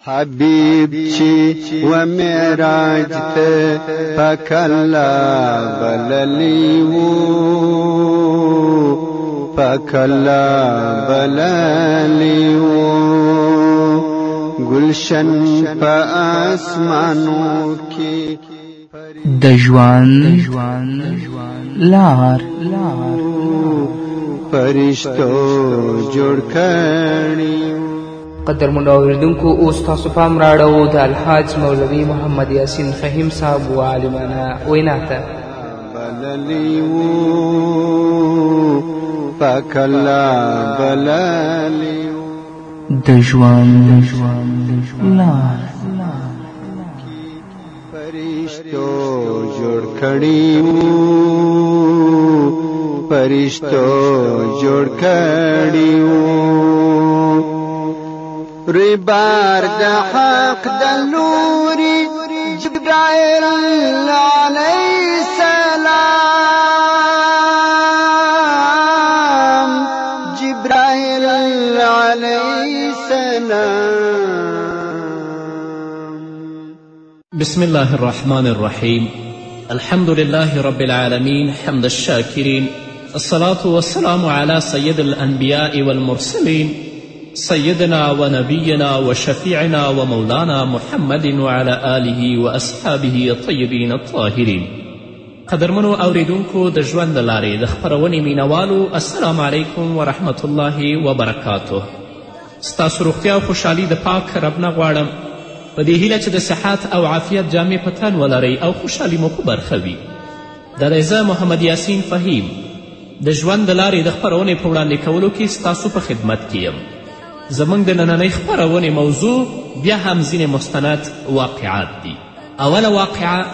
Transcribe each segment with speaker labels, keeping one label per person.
Speaker 1: حبیب چی و معراج ته پاک الله بللی وو پاک الله بللی وو گلشن په اسمانو کې
Speaker 2: د ژوند لار
Speaker 1: فرشتو جوړ کړي.
Speaker 3: قدرمنو اوریدونکو، اوس تاسو پام راړو د الحاج مولوي محمد یاسین فهیم صاحب و عالمانه وینا ته.
Speaker 1: بللی وو پاک الله بللی وو
Speaker 2: د ژوند لار
Speaker 1: فرشتو جوړ کړي وو فرشتو جوړ کړي وو ریبار د حق د لوري جبرائیل علیه السلام جبرائیل علیه السلام.
Speaker 4: بسم الله الرحمن الرحيم. الحمد لله رب العالمين حمد الشاكرين، الصلاة والسلام على سيد الأنبياء والمرسلين سيدنا ونبينا وشفيعنا ومولانا محمد وعلى آله وأصحابه الطيبين الطاهرين. قدرمنو اوریدونکو د ژوند د لارې د خپرونې مینوالو، السلام علیکم ورحمة الله وبرکاته. ستاسو روغتیا او خوشحالي د پاک رب نه غواړم، په دې هیله چې د صحت او عافیت جامې په تن ولرئ او خوشحالي مو په برخه وي. دا دی زه محمد یاسین فهیم د ژوند د لارې د خپرونې په وړاندې کولو کې ستاسو په خدمت کې یم. زموږ د نننۍ خپرونې موضوع بیا هم ځینې مستند واقعات دي. اوله واقعه،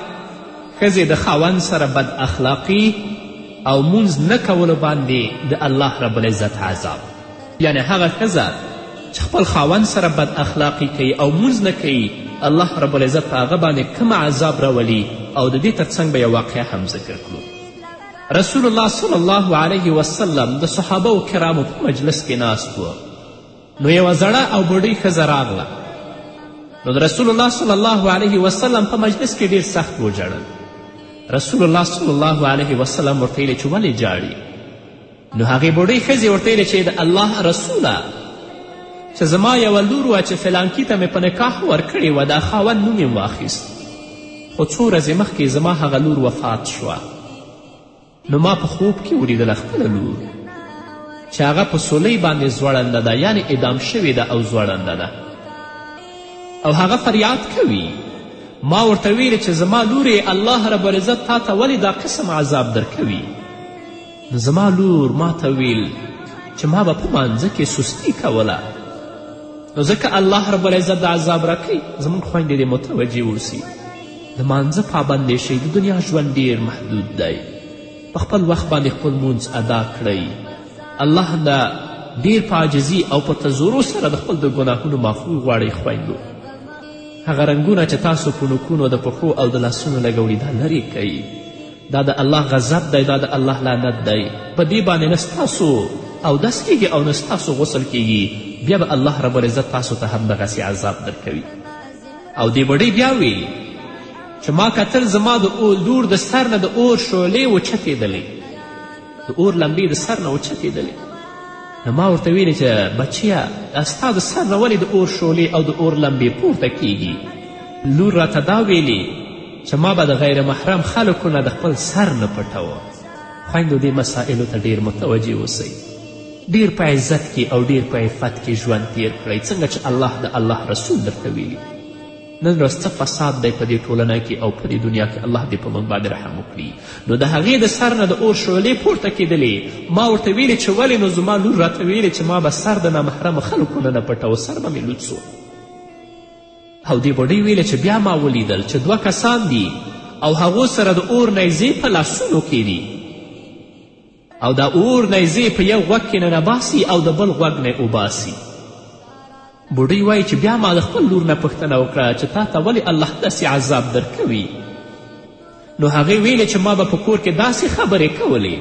Speaker 4: ښځې د خاوند سره بد اخلاقي او مونځ نه کولو باندې د الله رب العزت عذاب. یعنی هغه ښځه چې خپل خاوند سره بد اخلاقي کوي او مونځ نه کوي، الله رب العزت په هغه باندې کوم عذاب راولي، او د دې تر څنګ به یو واقعه هم ذکر کړو. رسول الله صلی الله علیه وسلم د صحابه کرامو په مجلس کې ناست و. نو یوه زړه او بوډۍ ښځه راغله. نو د رسول الله صلی الله علیه وسلم په مجلس کې ډیر سخت وژړل. رسول الله صلی الله علیه وسلم ورته ویلې چې ولې جاړي؟ نو هغې بوډۍ ښځې ورته ویلې چې د الله رسوله، چې زما یوه لور وه چې فلانکي ته مې په نکاح ورکړې وه، دا خاوند نوم یې واخیست، خو څو ورځې مخکې زما هغه لور وفات شوه. نو ما په خوب کې ولیدله خپله لور چې هغه په سولۍ باندې ځوړنده ده، یعنې اعدام شوې ده او ځوړنده ده، او هغه فریاد کوي. ما ورته ویلې چې زما لورې الله رب العزت تا ته ولې دا قسم عذاب درکوي؟ نو زما لور ما ته ویل چې ما به په مانځه کې سستي کوله، نو ځکه الله رب العزت د عذاب راکوي، زموږ خویندې دې متوجه اوسي، د مانځه پابندې شئ. د دنیا ژوند ډیر محدود دی، په خپل وخت باندې خپل مونځ ادا کړئ. الله نه ډیر په عاجزي او په تزورو سره د خپل د ګناهونو معفو غواړئ. خویندو، هغه رنګونه چې تاسو په نوکونو د پښو او د لاسونو لګوړي دا لرې کوئ. دا د الله غضب دی، دا د الله لعنت دی. په دې باندې نه ستاسو اودس کیږي او نه ستاسو غسل کیږي، بیا به الله رب العزت تاسو ته هم دغسې عذاب درکوي. او دې بډۍ بیا ویلي چې ما کتل زما د لور د سر نه د اور شعلې وچتېدلې، د اور لمبې د سر نه وچتېدلې. نو ما ورته ویلې چې بچیه، ستا د سر نه ولې د اور شعلې او د اور لمبې پورته کیږي؟ لور راته دا ویلې چې ما به د غیر محرم خلکو نه د خپل سر نه پټوه. خویندو، دې مسائلو ته ډیر متوجه اوسئ. ډیر په عزت کې او ډیر په عفت کې ژوند تیر کړئ، څنګه چې الله د الله رسول درته ویلي. نن ورځ څه فساد دی په دې ټولنه کې او په دې دنیا کې، الله دې په موږ باندې رحم وکړي. نو د هغې د سر نه د اور شعلې پورته کېدلې. ما ورته ویلې چې ولې؟ نو زما لور راته ویلې چې ما به سر د نامحرمو خلکو نه پټوه، سر به مې لوڅ سو. او دې بوډۍ ویلې چې بیا ما ولیدل چې 2 کسان دي او هغو سره د اور نیزې په لاسونو کې دي، او دا اور نیزې په یو غوږ کې ننباسي او د بل غوږ نه اوباسي. بوډۍ وایي چې بیا ما د خپل لور نه پوښتنه وکړه چې تا ته ولې الله داسې عذاب درکوي؟ نو هغې ویلې چې ما به په کور کې داسې خبرې کولې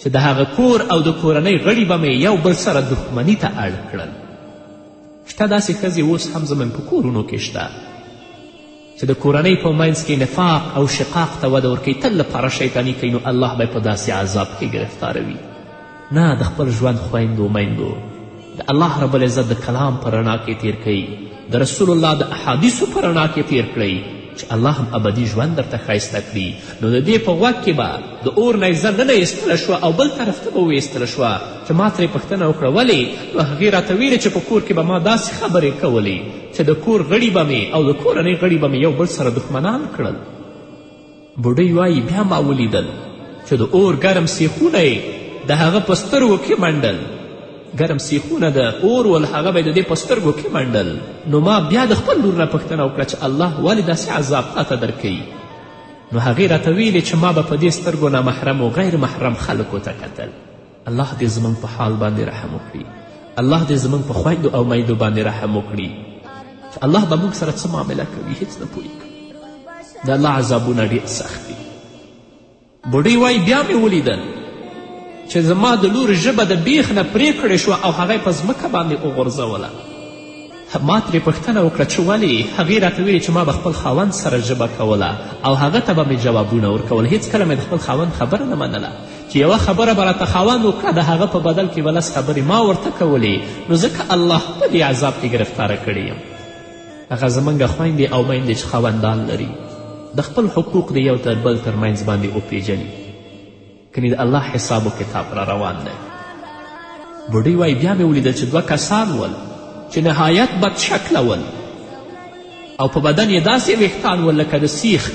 Speaker 4: چې د هغه کور او د کورنۍ غړي به مې یو بل سره دښمني ته اړ کړل. شته داسې ښځې اوس هم زموږ په کورونو کې شته چې د کورنۍ په منځ کې نفاق او شقاق ته وده ورکوي، تل لپاره شیطاني کوي، نو الله به په داسې عذاب کې گرفتاروي. نه، د خپل ژوند خویندو میندو د الله رب العزت د کلام په رڼا کې تیر کړئ، د رسول الله د احادیثو په رڼا کې تیر کړئ چې الله هم ابدي ژوند درته ښایسته کړي. نو د دې په غوږ کې به د اور نیزه نه ایستله شوه او بل طرف ته به وایستله شوه چې ما ترې پوښتنه وکړه ولې؟ نو هغې راته ویلې چې په کور کې به ما داسې خبرې کولې چې د کور غړي به مې او د کورنۍ غړي به مې یو بل سره دښمنان کړل. بوډۍ وایي بیا ما ولیدل چې د اور ګرم سیخونه یې د هغه په سترګو کې منډل، ګرم سیخونه د اور ول هغه به د دې په سترګو کې منډل. نو ما بیا د خپل لور نه پوښتنه وکړه چې الله ولې داسې عذاب تاته درکوي؟ نو هغې راته ویلې چې ما به په دې سترګو نامحرم و غیر محرم خلکو ته کتل. الله دې زموږ په حال باندې رحم وکړي، الله دې زموږ په خویندو او میندو باندې رحم وکړي چې الله به موږ سره څه معامله کوي هیڅ نه پوهېږو. د الله عذابونه ډېر سخت دي. بوډۍ وایي بیا مې ولیدل چې زما د لور ژبه د بیخ نه پرې کړې شوه او هغه یې په ځمکه باندې وغورځوله. ما ترې پوښتنه وکړه چې ولې؟ هغې راته ویلې چې ما به خپل خاوند سره ژبه کوله او هغه ته به مې جوابونه ورکول. هیڅ کله مې د خپل خاوند خبره نه منله چې یوه خبره به راته خاوند وکړه د هغه په بدل کې به لس خبرې ما ورته کولې. نو ځکه الله په دې عذاب کې ګرفتاره کړی یم. هغه زموږ خویندې او میندې چې خاوندان لري د خپل حقوق د یو تر بل تر منځ باندې وپېژني، کنې د الله حساب و کتاب را روان دی. بوډۍ وایي بیا مې ولیدل چې دوه کسان ول چې نهایت بد شکله ول او په بدن یې داسې ویښتان ول لکه د سیخ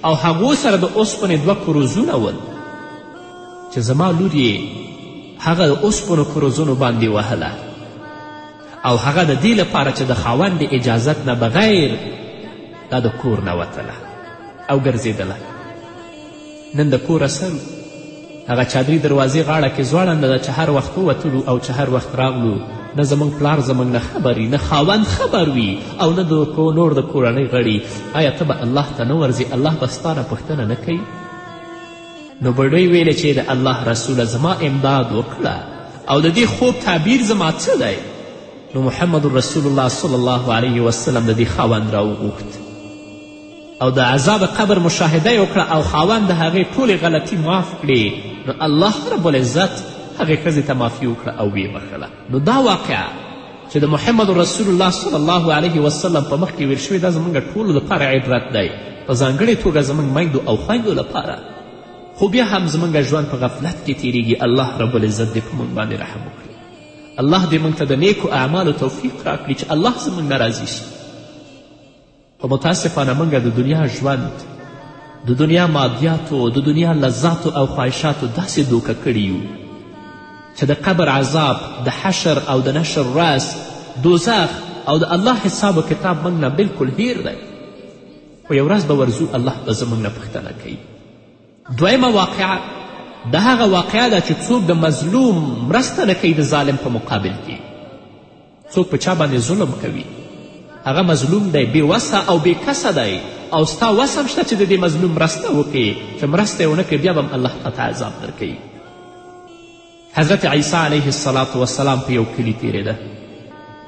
Speaker 4: او هغو سره د اوسپنې دوه کروزونه ول چې زما لور یې هغه د اوسپنو کروزونو باندې وهله او هغه د دې لپاره چې د خاوند د اجازت نه بغیر دا د کور نه وتله او ګرځېدله. نن د کوره سر هغه چادري دروازې غاړه کې ځوړنده ده چې هر وخت ووتلو او چې هر وخت راغلو نه زموږ پلار زموږ نه خبر وي، نه خاوند خبر وي او نه نور د کورنۍ غړي. آیا ته به الله ته نه ورځې؟ الله به ستا نه پوښتنه نه کوي؟ نو بوډۍ ویلې چې د الله رسوله زما امداد وکړه او د دې خوب تعبیر زما څه دی؟ نو محمد رسول الله صلی الله علیه وسلم د دې خاوند راوغوښت او د عذاب قبر مشاهده یې وکړه او خاوند د هغې ټولې غلطي معاف کړې. نو الله رب العزت هغې ښځې ته معافي وکړه او ویې بخښله. نو دا واقعه چې د محمد رسول الله صلی الله علیه وسلم په مخ کې ویل شوې دا زموږ ټولو لپاره عبرت دی، په ځانګړې توګه زموږ میندو او خویندو لپاره. خو بیا هم زموږ ژوند په غفلت کې تیریږي. الله رب العزت دې په موږ باندې رحم وکړي. الله دې موږ ته د نیکو اعمالو توفیق راکړي چې الله زموږ نه راضي شي. خو متاسفانه موږ د دنیا ژوند د دنیا مادیاتو د دنیا لذاتو او خواهشاتو داسې دوکه کړي یو چې د قبر عذاب، د حشر او د نشر راس، دوزخ او د الله حساب و کتاب موږ نه بلکل هیر دی. خو یو ورځ به ورځو الله به زموږ نه پوښتنه کوي. دویمه واقعه د هغه واقعه ده چې څوک د مظلوم مرسته نه کوي د ظالم په مقابل کې. څوک په چا باندې ظلم کوي، هغه مظلوم دی، بې وسه او بې کسه دی او ستا وس هم شته چې د دې مظلوم مرسته وکړي. چې مرسته یې ونه کړي بیا به هم الله ته عذاب درکوي. حضرت عیسی علیه السلام په یو کلي تیرېده.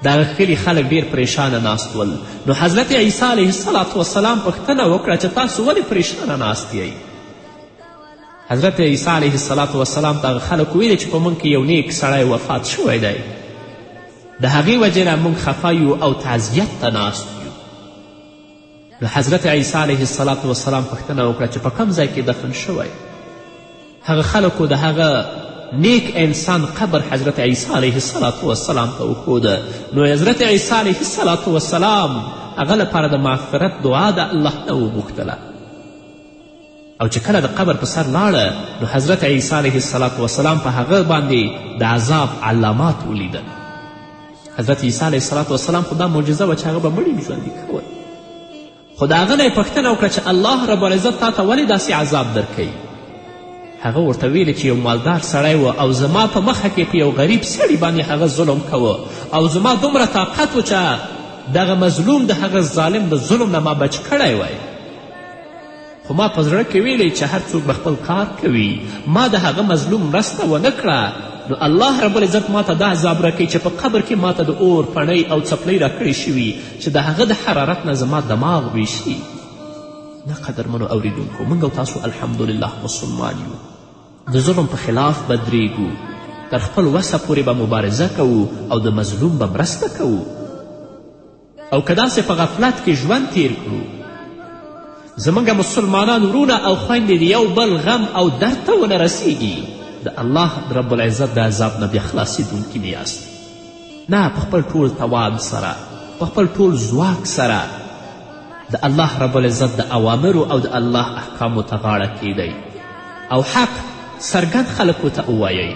Speaker 4: د هغه کلي خلک ډېر پریشانه ناست ول. نو حضرت عیسی علیه السلام پوښتنه وکړه چې تاسو ولې پریشانه ناست یئ؟ حضرت عیسی علیه السلام ته هغه خلک ویلې چې په موږ کې یو نیک سړی وفات شوی دی، د هغې وجې نه موږ خفه یو او تعزیت ته ناست یو. نو حضرت عیسی علیه السلام پوښتنه وکړه چې په کوم ځای کې دفن شوی؟ هغه خلکو د هغه نیک انسان قبر حضرت عیسی علیه السلام ته وښوده. نو حضرت عیسی علیه السلام هغه لپاره د مغفرت دعا د الله نه وغوښتله. او چې کله د قبر په سر لاړه نو حضرت عیسی علیه السلام په هغه باندې د عذاب علامات ولیدل. حضرت عیسی علیه السلام خو دا معجزه وه چې هغه به مړي ژوندي کول. خو د هغه نه یې پوښتنه وکړه چې الله رب العزت تا ته ولې داسې عذاب درکوي؟ هغه ورته ویلې چې یو مالدار سړی و او زما په مخه کې په یو غریب سړي باندې هغه ظلم کوه او زما دومره طاقت و چې دغه مظلوم د هغه ظالم د ظلم نه ما بچ کړی وی. خو ما په زړه کې ویلی چې هر څوک به خپل کار کوي. ما د هغه مظلوم مرسته ونه کړه نو الله رب العزت ما ته دا عذاب راکوي چې په قبر کې ما ته د اور پڼۍ او څپلۍ راکړې شوي چې د هغه د حرارت نه زما دماغ ویشي. نه قدرمنو اوریدونکو، موږ او تاسو الحمدلله مسلمان یو، د ظلم په خلاف به درېږو، تر خپل وسه پورې به مبارزه کوو او د مظلوم به مرسته کوو. او که داسې په غفلت کې ژوند تیر کړو، زموږ مسلمانان ورونه او خویندې د یو بل غم او درد ته ونه رسیږي، د الله رب العزت د عذاب نه بیا خلاصېدونکي نه یاست. نه، په خپل ټول توان سره، په خپل ټول ځواک سره د الله رب العزت د اوامرو او د الله احکامو ته غاړه کیدئ او حق څرګند خلکو ته ووایئ،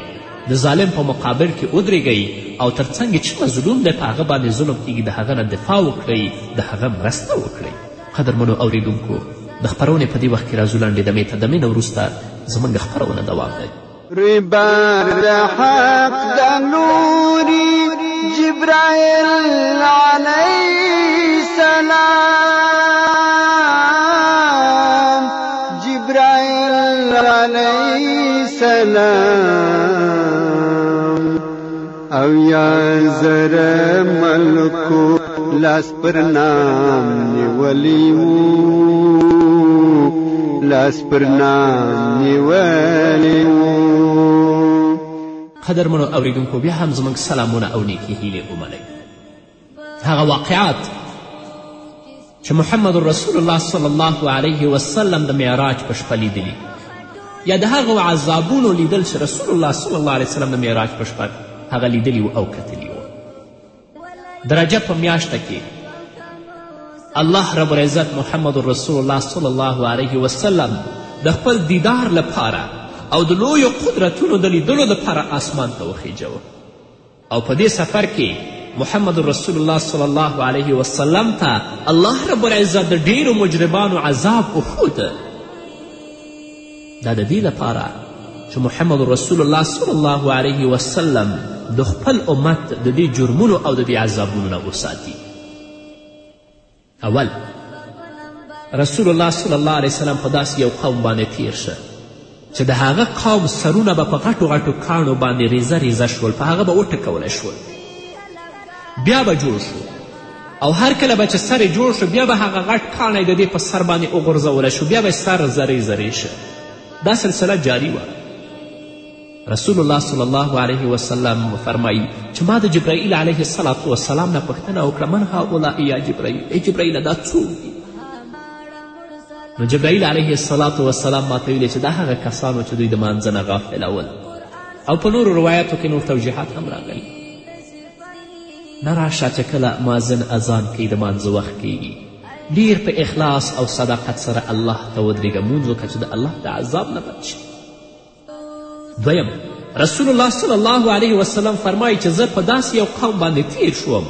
Speaker 4: د ظالم په مقابل کې ودرېږئ او تر څنګ چې مظلوم دی په هغه باندې ظلم کیږي د هغه نه دفاع وکړئ، د هغه مرسته وکړئ. قدرمنو اوریدونکو، د خپرونې په دې وخت کې راځو لنډې دمې ته، دمې نه وروسته زموږ خپرونه دوام دی.
Speaker 1: ربار د حق د لوري جبرائیل علیه السلام، جبرائیل علیه السلام، او یا زره ملکو لاس پر نام نیولی وو، لاس پر نام نیولی وو.
Speaker 4: قدرمنو اوریدونکو، بیا هم زموږ سلامونه او نیکې هیلې ومنئ. هغه واقعات چې محمد رسول الله صلی الله علیه وسلم د معراج په شپه لیدلي، یا د هغو عذابونو لیدل چې رسول الله صلی الله علیه وسلم د معراج په شپه هغه لیدلي وو او کتلي وو. د رجب په میاشته کې الله رب العزت محمد رسول الله صلی الله علیه وسلم د خپل دیدار لپاره او د لویو قدرتونو د لیدلو لپاره آسمان ته وخیجوه، او په دې سفر کې محمد رسول الله صلی الله علیه وسلم ته الله رب العزت د ډیرو مجرمانو عذاب وښوده. دا د دې لپاره چې محمد رسول الله صلی الله علیه وسلم د خپل امت د دې جرمونو او د دې عذابونو نه وساتي. اول، رسول الله صلی الله علیه وسلم په داسې یو قوم باندې تیر شه چې د هغه قوم سرونه به په غټو غټو کاڼو باندې ریزه ریزه شول، په هغه به وټکولی شول. بیا به جوړ شو، او هر کله به چې سر جوړ شو بیا به هغه غټ کاڼی د دې په سر باندې وغورځولی شو، بیا به سر زری زری شه. دا سلسله جاری وه. رسول الله صلی الله علیه وسلم فرمایي چې ما د جبرائیل علیه السلام نه پوښتنه وکړه، من هؤلاء یا جبرائیل، ای جبرائیل دا څوک دي؟ نو جبرائیل علیه السلام ما ته ویلې چې دا هغه کسانو چې دوی د مانځه نه غافل اول، او په نورو روایاتو کې نور توجیحات هم راغلي. نه راشه چې کله مازن اذان کوي د مانځه وخت کیږي، ډیر په اخلاص او صداقت سره الله ته ودرېږه، مونځ وکړه چې د الله د عذاب نه بچ شي. دویم، رسول الله صلی الله علیه وسلم فرمایي چې زه په داسې یو قوم باندې تیر شوم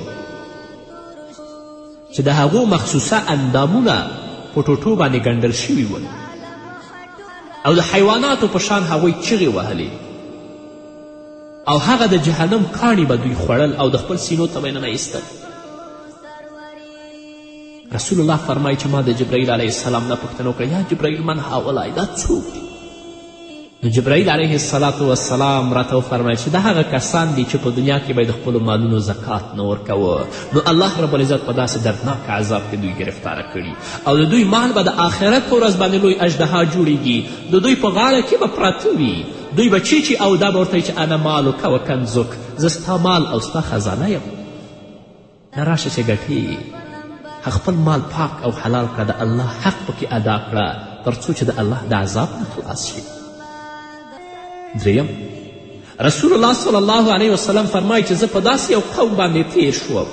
Speaker 4: چې د هغو مخصوصه اندامونه په ټوټو باندې ګنډل شوي ول، او د حیواناتو په شان هغوی چغې وهلې، او هغه د جهنم کاڼي به دوی خوړل او د خپل سینو ته به یې ننایستل. رسول الله فرمایي چې ما د جبرائیل علیه السلام نه پوښتنه وکړه، یا جبرائیل من هؤلاء، دا څوک دي؟ نو جبرائیل علیه السلام راته وفرمیل چې دا هغه کسان دي چې په دنیا کې به د خپلو مالونو زکات نه ورکوه، نو الله رب العزت په داسې دردناک عذاب کې دوی گرفتاره کړي، او د دوی مال به د آخرت په ورځ باندې لوی اژدها جوړیږي، د دوی په غاړه کې به پراته وي، دوی به چیچي او دا به ورته وایي چې انا مالک و کنزک، زه ستا مال او ستا خزانه یم. نه راشه چې ګټې خپل مال پاک او حلال کړه، د الله حق پکې ادا کړه تر څو چې د الله د عذاب نه خلاص شي. دریم، رسول الله صلی الله علیه وسلم فرمایي چې زه په داسې یو قوم باندې تیر شوم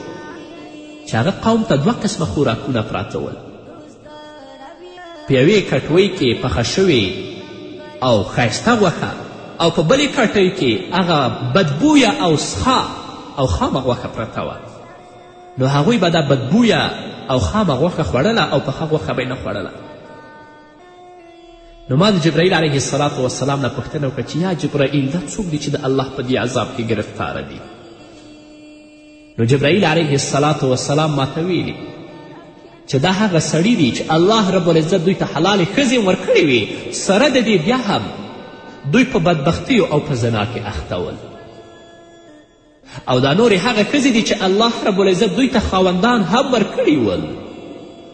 Speaker 4: چې هغه قوم ته دوه قسمه خوراکونه پراته ول، په یوې کټوۍ کې پخه شوې او ښایسته غوښه، او په بلې کټوۍ کې هغه بدبویه او سخا او خامه غوښه پرته وه. نو هغوی به دا بدبویه او خامه غوښه خوړله او پخه غوښه به یې نه خوړله. نو ما د جبرائیل علیه السلام نه پوښتنه وکړه چې یا جبرائیل دا څوک دی چې د الله په دې عذاب کې گرفتاره دي؟ نو جبرائیل علیه السلام ما ته ویلي چې دا هغه سړي دي چې الله رب العزت دوی ته حلالې ښځې ورکړې وې، سره د دې بیا هم دوی په بدبختیو او په زنا کې اخته ول. او دا نورې هغه ښځې دي چې الله رب العزت دوی ته خاوندان هم ورکړي ول،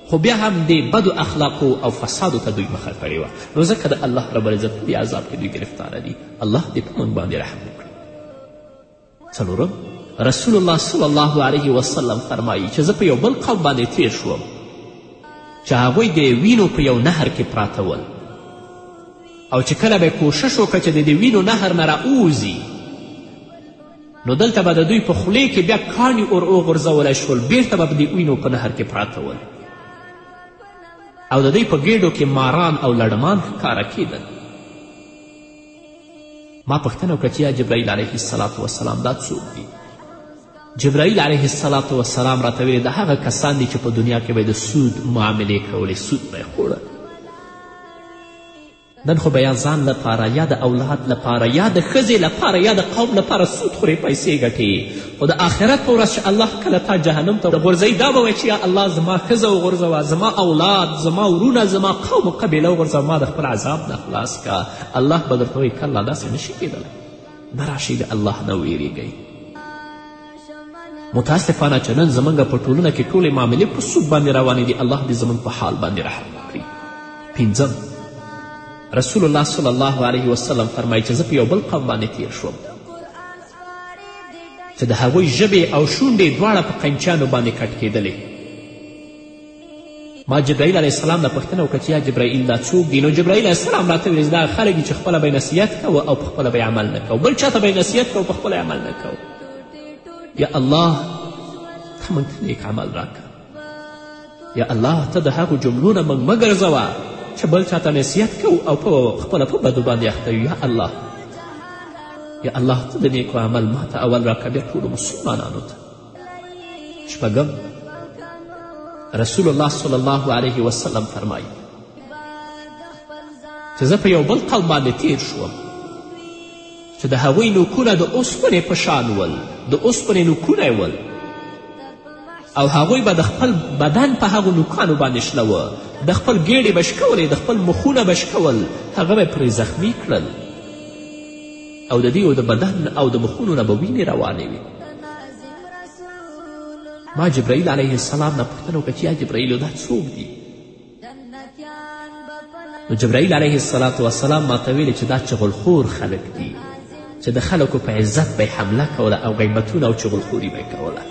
Speaker 4: خو بیا هم د بدو اخلاقو او فسادو ته دوی مخه کړې وه. نو ځکه د الله رب العزت په دې عذاب کې دوی گرفتاره دي. الله دې په موږ باندې رحم وکړي. څلورم، رسول الله صلی الله علیه وسلم فرمایي چې زه په یو بل قوم باندې تیر شوم چې هغوی د وینو په یو نهر کې پراته ول، او چې کله به کوشش وکړه چې د وینو نهر نه راووځي، نو دلته به د دوی په خولې کې بیا کاڼي وغورځولی شول، بیرته به د وینو په نهر کې پراته ول، او د دوی په ګېډو کې ماران او لړمان ښکاره کېدل. ما پوښتنه وکړه چې یا جبرائیل علیه السلام دا څوک دي؟ جبرائیل علیه السلام راته ویلې دا هغه کسان دي چې په دنیا کې به د سود معاملې کولې، سود به یې خوړه. نن خو به یا ځان لپاره یا د اولاد لپاره یا د ښځې لپاره یا د قوم لپاره سود خورې، پیسې ګټې، خو د آخرت په ورځ چې الله کله تا جهنم ته غورځوي دا به وایي چې یا الله زما ښځه وغورځوه، زما اولاد، زما ورونه، زما قوم و قبیله وغورځوه، ما د خپل عذاب نه خلاص که. الله به درته وایي کله داسې نشي کېدلی، نه راشئ د الله نه ویریږئ. متاسفانه چې نن زموږ په ټولنه کې ټولې معاملې په سود باندې روانې دي. الله دې زموږ په حال باندې رحم وکړي. پنځم، رسول الله صلی الله علیه وسلم فرمایي چې زه په یو بل قوم باندې تیر شوم چې د هغوی ژبې او شونډې دواړه په قینچیانو باندې کټ کېدلې. ما جبرائیل علیه السلام نه پوښتنه وکړه چې یا جبرائیل دا څوک دي؟ نو جبرائیل علیه السلام راته ویل دا خلک دي چې خپله به یې نصیحت کوه او په خپله به یې عمل نه کوه، بل چاته به یې نصیحت کوه په خپله عمل نه کوه. یا الله ته موږ ته نیک عمل راکړه. یا الله ته د هغو جملو نه موږ مه ګرځوه چې بل چاته نصیحت کوو او په خپله په بدو باندې اخته یو. یا الله، یا الله ته د نیکو عمل ما ته اول راکړه، بیا ټولو مسلمانانو ته. شپږم، رسول الله صلی الله علیه وسلم فرمایي چې زه په یو بل قوم باندې تیر شوم چې د هغوی نوکونه د اوسپنې په شان ول، د اوسپنې نوکونه ول، او هغوی به د خپل بدن په هغو نوکانو باندې شلوه، د خپل ګېډې به شکولې، د خپل مخونه به شکول، هغه به پرې زخمي کړل، او د دې د بدن او د مخونو نه به وینې روانې وي. ما جبرائیل علیه السلام نه پوښتنه وکړه چې یا جبرائیلو دا څوک دي؟ نو جبرائیل علیه السلام ما ته ویلې چې دا چغلخور خلک دي چې د خلکو په عزت به یې حمله کوله او غیبتونه او چغلخوري به یې کوله.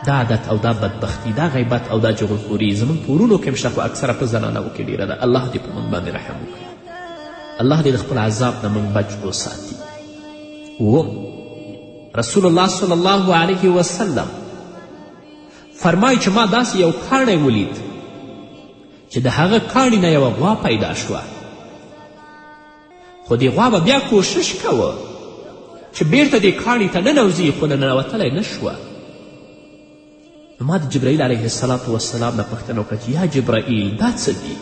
Speaker 4: دا عادت او دا بدبختی، دا غیبت او دا چغلخوري زموږ په ورونو کې هم شته، خو اکثره په زنانو کې ډېره ده. الله دې په موږ باندې رحم وکړي. الله دې د خپل عذاب نه موږ بچ وساتي. اووم، رسول الله صلی الله علیه وسلم فرمایي چې ما داسې یو کاڼی ولید چې د هغه کاڼي نه یوه غوا پیدا شوه، خو دې غوا به بیا کوشش کوه چې بیرته دې کاڼي ته ننوځي، خو ننوتلی نه شوه. نو ما د جبرائیل علیه السلام نه پوښتنه وکړه چې یا جبرائیل دا څه دي؟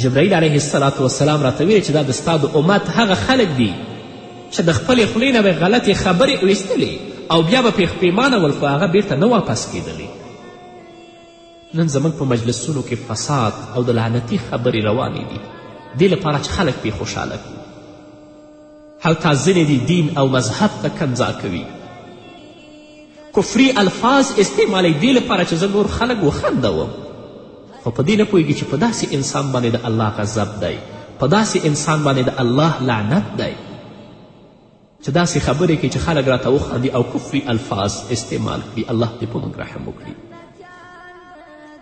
Speaker 4: جبرائیل علیه السلام راته ویلې چې دا د ستا د امت هغه خلک دي چې د خپلې خولې نه به غلطې خبرې ویستلې او بیا به پښیمانه ول، خو هغه بیرته نه واپس کېدلې. نن زموږ په مجلسونو کې فساد او د لعنتي خبرې روانې دي، دې لپاره چې خلک پرې خوشحاله کړي. هلته ځینې دي دین او مذهب ته کنځا کوي، کفري الفاظ استعمالی دې لپاره چې زه نور خلک وخندوم، خو په دې نه پوهېږي چې په داسې انسان باندې د الله غضب دی، په داسې انسان باندې د الله لعنت دی چې داسې خبرې کوي چې خلک راته وخاندي او کفري الفاظ استعمال کړي. الله دې په موږ رحم وکړي.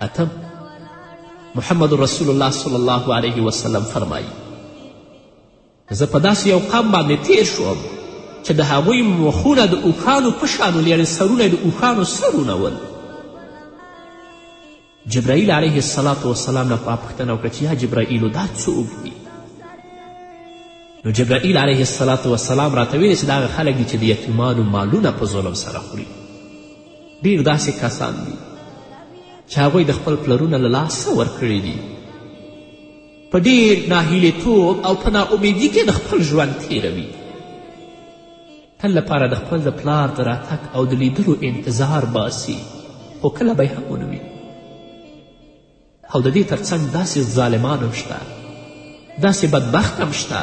Speaker 4: اتم، محمد رسول الله صلی الله علیه وسلم فرمایي زه په داسې یو قوم باندې تیر شوم چې د هغوی مخونه د اوښانو په شان ول، یعنې سرونه د اوښانو سرونه ول. جبرائیل علیه السلام نه پوښتنه وکړه چې یا جبرائیلو دا څوک دي؟ نو جبرائیل علیه السلام راته ویلې چې دا هغه خلک دي چې د یتیمانو مالونه په ظلم سره خوري. ډېر داسې کسان دي چې هغوی د خپل پلرونه له لاسه ورکړي دي، په ډېر ناهیلېتوب او په ناامیدي کې د خپل ژوند تیروي، تل لپاره د خپل د پلار د راتګ او د لیدلو انتظار باسي، خو کله به یې هم ونه وي. او د دې تر څنګ داسې ظالمان هم شته، داسې بدبخت هم شته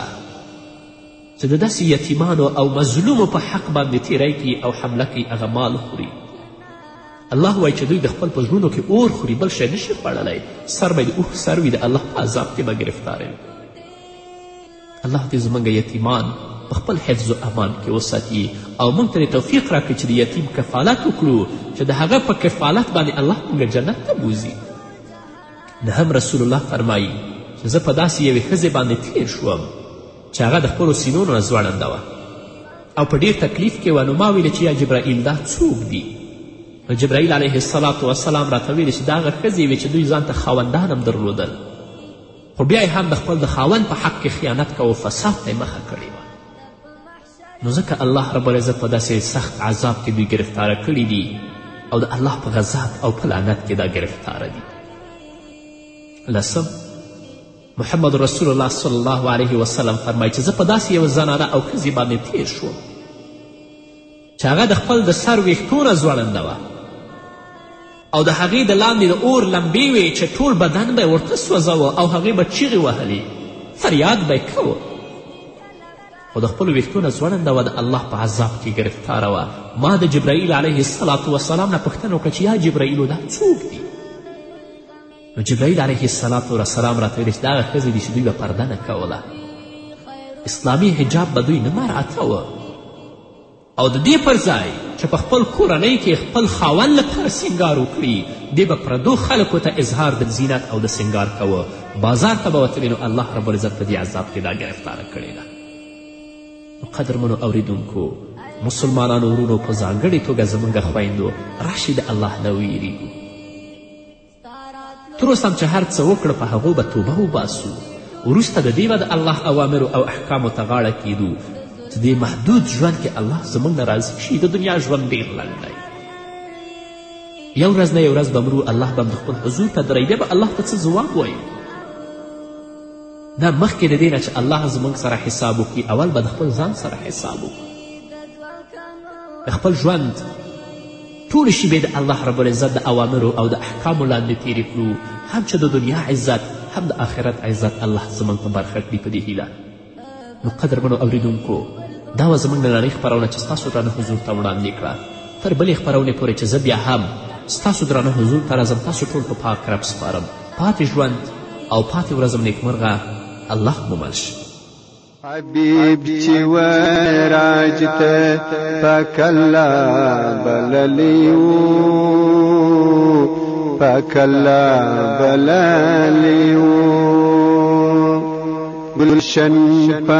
Speaker 4: چې د داسې یتیمانو او مظلومو په حق باندې تیری کوي او حمله کوي هغه مال خوري. الله وایي چې دوی د خپل په زړونو کې اور خوري، بل شی نشي خوړلی. سر به یې د اوښ سر وي، د الله په عذاب کې به ګرفتاره وي. الله دې زموږ یتیمان په خپل حفظ و امان کې وساتي او موږ ته توفیق راکړي چې د یتیم کفالت وکړو، چې د هغه په کفالت باندې الله موږ جنت ته بوځي. هم رسول الله فرمایي چې زه په داسې یوې ښځې باندې تیر شوم چې هغه د خپلو سینونو نه ځوړنده وه او په ډیر تکلیف کې وه. نو ما ویلې چې یا جبرائیل دا څوک دي؟ نو جبرائیل علیه السلام راته ویلې چې دا هغه ښځې وې چې دوی ځان ته خاوندان هم درلودل، خو بیا یې هم د خپل د خاوند په حق کې خیانت کوه، فساد ته یې مخه کړې وه. نو ځکه الله رب العزت په داسې سخت عذاب کې دوی ګرفتاره کړي دي او د الله په غضب او په لعنت کې دا ګرفتاره دي. لسم، محمد رسول الله صلی الله علیه وسلم فرمایي چې زه په داسې یوه زنانه او ښځې باندې تیر شوم چې هغه د خپل د سر ویښتونه ځوړنده وه او د هغې د لاندې د اور لمبې وې چې ټول بدن به یې ورته سوځوه او هغې به چیغې وهلې، فریاد به یې کوه، خو د خپلو ویښتونه ځوړنده وه، د الله په عذاب کې ګرفتاره وه. ما د جبرائیل علیه السلام نه پوښتنه وکړه چې یا جبرائیلو دا څوک دي؟ نو جبرائیل علیه السلام راته ویلې چې دا هغه ښځې دي چې دوی به پرده نه کوله، اسلامي حجاب به دوی نه مراعتوه او د دې پر ځای چې په خپل کورنۍ کې خپل خاوند لپاره سینګار وکړي، دې به پردو خلکو ته اظهار د زینت او د سینګار کوه، بازار ته به وتلې. نو الله رب العزت په دې عذاب کې دا ګرفتاره کړې ده. نو قدرمنو اوریدونکو، مسلمانانو ورونو، په ځانګړې توګه زموږ خویندو، راشئ د الله نه ویریږو. تر اوسه هم چې هر څه وکړه په هغو به توبه وباسو، وروسته د دې به د الله اوامرو او احکامو ته غاړه کیدو چې دې محدود ژوند کې الله زموږ نه راضي شي. د دنیا ژوند ډېر لنډ دی، یو ورځ نه یو ورځ به مرو، الله به هم د خپل حضور ته دروي، بیا به الله ته څه ځواب وایو؟ نه، مخکې د دې نه چې الله زموږ سره حساب وکړي، اول به د خپل ځان سره حساب وکړو. د خپل ژوند ټولې شیبې د الله رب العزت د اوامرو او د احکامو لاندې تېرې کړو، هم چې د دنیا عزت هم د آخرت عزت الله زموږ په برخه کړي په دې هیله. نو قدرمنو اوریدونکو، دا وه زموږ نننۍ خپرونه چې ستاسو درانه حضور ته وړاندې کړه. تر بلې خپرونې پورې چې زه بیا هم ستاسو درانه حضور ته راځم، تاسو ټول په پاک رب سپارم. پاتې ژوند او پاتې ورځم نیکمرغه، الله مو مل شي.
Speaker 1: حبیب چې وراج ته پاک الله بللی وو، پاک الله بللی وو، گلشن په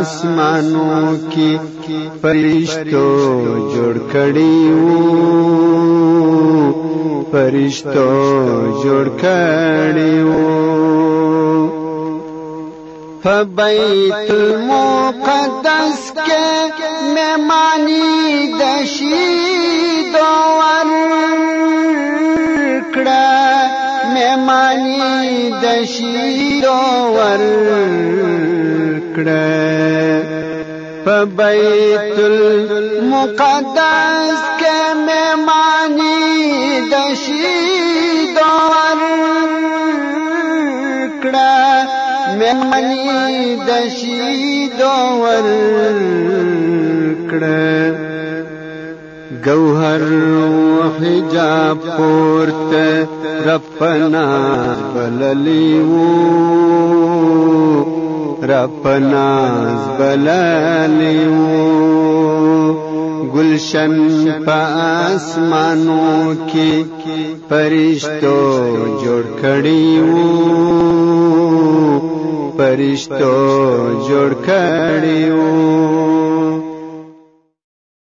Speaker 1: آسمانو کې فرشتو جوړ کړي وو، فرشتو جوړ کړي وو. فبیت المقدس کے مہمانی دشیدو ورکڑا، مہمانی دشیدو ورکڑا. فبیت المقدس کے مہمانی دشیدو ورکڑا، مهمانی دشیدو ورکړه. گوهر و حجاب پورته رپنا بللی وو، رپنا بللی وو. گلشن په آسمانو کې فرشتو جوړ کړي وو، فرشتو جوړ کړي وو.